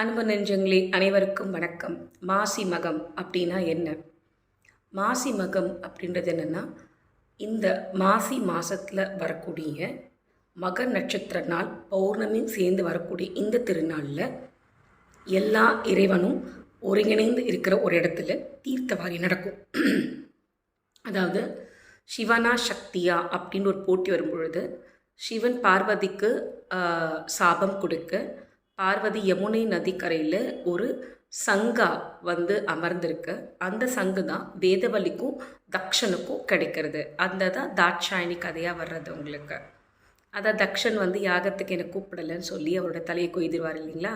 அன்பு நெஞ்சங்களே அனைவருக்கும் வணக்கம். மாசி மகம் அப்படின்னா என்ன? மாசி மகம் அப்படின்றது என்னென்னா, இந்த மாசி மாதத்தில் வரக்கூடிய மக நட்சத்திர நாள் பௌர்ணமியும் சேர்ந்து வரக்கூடிய இந்த திருநாளில் எல்லா இறைவனும் ஒருங்கிணைந்து இருக்கிற ஒரு இடத்துல தீர்த்தவாரி நடக்கும். அதாவது சிவனா சக்தியா அப்படின்னு ஒரு போட்டி வரும்பொழுது சிவன் பார்வதிக்கு சாபம் கொடுக்க பார்வதி யமுனை நதிக்கரையில் ஒரு சங்கா அமர்ந்திருக்கு. அந்த சங்கு தான் வேதவலிக்கும் தக்ஷனுக்கும் கிடைக்கிறது. அந்த தான் தாட்சாயணி கதையாக வர்றது உங்களுக்கு. அதான் தக்ஷன் யாகத்துக்கு என்னை கூப்பிடலைன்னு சொல்லி அவரோட தலையை கொய்திருவார் இல்லைங்களா?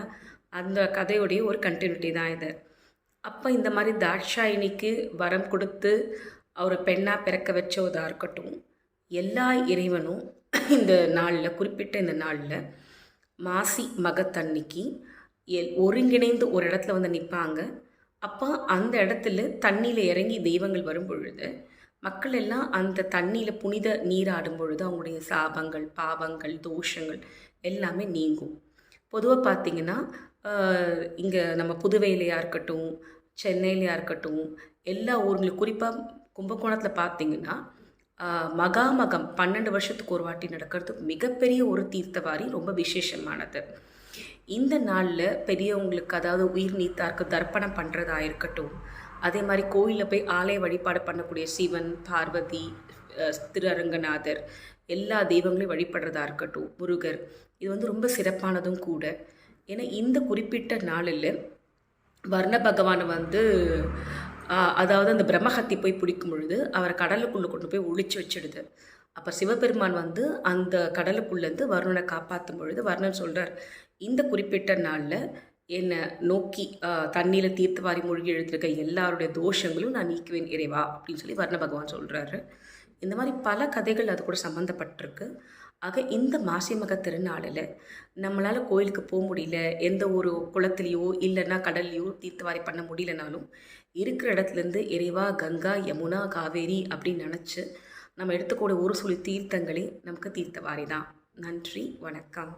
அந்த கதையுடைய ஒரு கண்டினியூட்டி தான் இது. அப்போ இந்த மாதிரி தாட்சாயணிக்கு வரம் கொடுத்து அவரை பெண்ணாக பிறக்க வச்சதாக இருக்கட்டும், எல்லா இறைவனும் இந்த நாளில், குறிப்பிட்ட இந்த நாளில் மாசி மகத்தன்னைக்கு ஒருங்கிணைந்து ஒரு இடத்துல நிற்பாங்க. அப்போ அந்த இடத்துல தண்ணியில் இறங்கி தெய்வங்கள் வரும் பொழுது மக்கள் எல்லாம் அந்த தண்ணியில் புனித நீராடும் பொழுது அவங்களுடைய சாபங்கள், பாவங்கள், தோஷங்கள் எல்லாமே நீங்கும். பொதுவாக பார்த்திங்கன்னா இங்கே நம்ம புதுவையிலையாக இருக்கட்டும், சென்னையிலையாக இருக்கட்டும், எல்லா ஊர்களும் குறிப்பாக கும்பகோணத்தில் பார்த்திங்கன்னா மகாமகம் 12 வருஷத்துக்கு ஒரு வாட்டி நடக்கிறது மிகப்பெரிய ஒரு தீர்த்தவாரி, ரொம்ப விசேஷமானது. இந்த நாளில் பெரியவங்களுக்கு, அதாவது உயிர் நீத்தாருக்கு தர்ப்பணம் பண்ணுறதா இருக்கட்டும், அதே மாதிரி கோயிலில் போய் ஆலய வழிபாடு பண்ணக்கூடிய சிவன், பார்வதி, திருஅரங்கநாதர், எல்லா தெய்வங்களையும் வழிபடுறதா இருக்கட்டும், முருகர், இது ரொம்ப சிறப்பானதும் கூட. ஏன்னா இந்த குறிப்பிட்ட நாளில் வர்ண பகவானை அதாவது அந்த பிரம்மஹத்தி போய் பிடிக்கும் பொழுது அவரை கடலுக்குள்ளே கொண்டு போய் ஒழிச்சு வச்சிடுது. அப்போ சிவபெருமான் அந்த கடலுக்குள்ளேருந்து வருணனை காப்பாற்றும் பொழுது வர்ணன் சொல்கிறார், இந்த குறிப்பிட்ட நாளில் என்னை நோக்கி தண்ணியில் தீர்த்தவாரி மூழ்கி எழுதிருக்க எல்லாருடைய தோஷங்களும் நான் நீக்குவேன் இறைவா அப்படின்னு சொல்லி வர்ண பகவான் சொல்கிறாரு. இந்த மாதிரி பல கதைகள் அது கூட சம்மந்தப்பட்டிருக்கு. ஆக இந்த மாசி மக திருநாளில் நம்மளால் கோயிலுக்கு போக முடியல, எந்த ஒரு குளத்துலேயோ இல்லைன்னா கடல்லையோ தீர்த்தவாரி பண்ண முடியலனாலும் இருக்கிற இடத்துலேருந்து இறைவா கங்கா, யமுனா, காவேரி அப்படின்னு நினச்சி நம்ம எடுத்துக்கூட ஒரு சொல்லி தீர்த்தங்களே நமக்கு தீர்த்தவாரி தான். நன்றி, வணக்கம்.